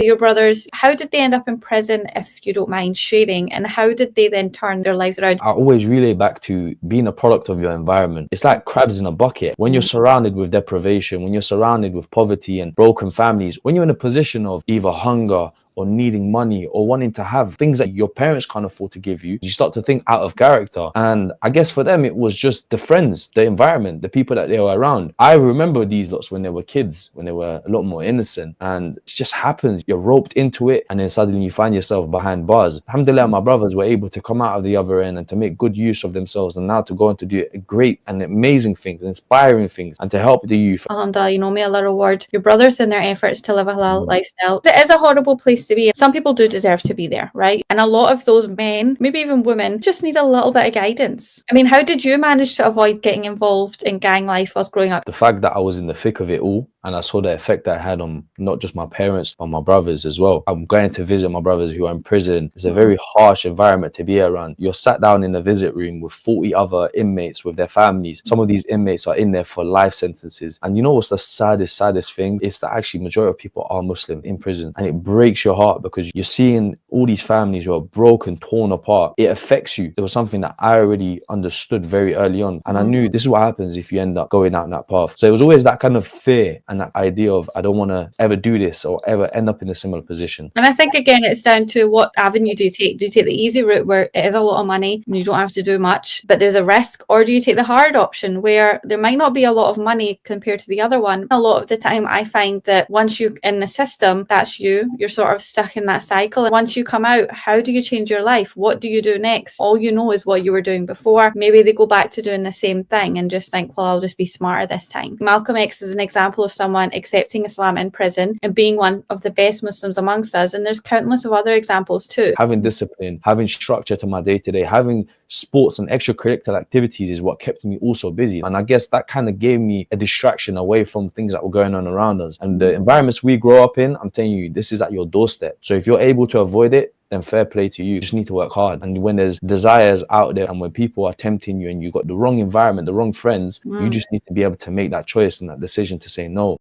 Your brothers, how did they end up in prison, if you don't mind sharing, and how did they then turn their lives around? I always relay back to being a product of your environment. It's like crabs in a bucket. When you're surrounded with deprivation, when you're surrounded with poverty and broken families, when you're in a position of either hunger or needing money or wanting to have things that your parents can't afford to give you, you start to think out of character. And I guess for them, it was just the friends, the environment, the people that they were around. I remember these lots when they were kids, when they were a lot more innocent, and it just happens. You're roped into it, and then suddenly you find yourself behind bars. Alhamdulillah, my brothers were able to come out of the other end and to make good use of themselves, and now to go on to do great and amazing things, inspiring things, and to help the youth. Alhamdulillah, may Allah reward your brothers in their efforts to live a halal lifestyle. It is a horrible place to be. Some people do deserve to be there, right? And a lot of those men, maybe even women, just need a little bit of guidance. I mean, how did you manage to avoid getting involved in gang life whilst growing up? The fact that I was in the thick of it all, and I saw the effect that it had on not just my parents, but my brothers as well. I'm going to visit my brothers who are in prison. It's a very harsh environment to be around. You're sat down in a visit room with 40 other inmates with their families. Some of these inmates are in there for life sentences. And you know what's the saddest thing? It's that actually majority of people are Muslim in prison. And it breaks your heart because you're seeing all these families who are broken, torn apart. It affects you. It was something that I already understood very early on. And I knew this is what happens if you end up going down that path. So it was always that kind of fear and that idea of, I don't want to ever do this or ever end up in a similar position. And I think, again, it's down to what avenue do you take? Do you take the easy route where it is a lot of money and you don't have to do much, but there's a risk? Or do you take the hard option where there might not be a lot of money compared to the other one? A lot of the time, I find that once you're in the system, that's you're sort of stuck in that cycle. And once you come out, how do you change your life? What do you do next? All you know is what you were doing before. Maybe they go back to doing the same thing and just think, well, I'll just be smarter this time. Malcolm X is an example of someone accepting Islam in prison and being one of the best Muslims amongst us. And there's countless of other examples too. Having discipline, having structure to my day-to-day, having sports and extracurricular activities is what kept me also busy. And I guess that kind of gave me a distraction away from things that were going on around us. And the environments we grow up in, I'm telling you, this is at your doorstep. So if you're able to avoid it, then fair play to you. You just need to work hard. And when there's desires out there and when people are tempting you and you've got the wrong environment, the wrong friends, you just need to be able to make that choice and that decision to say no.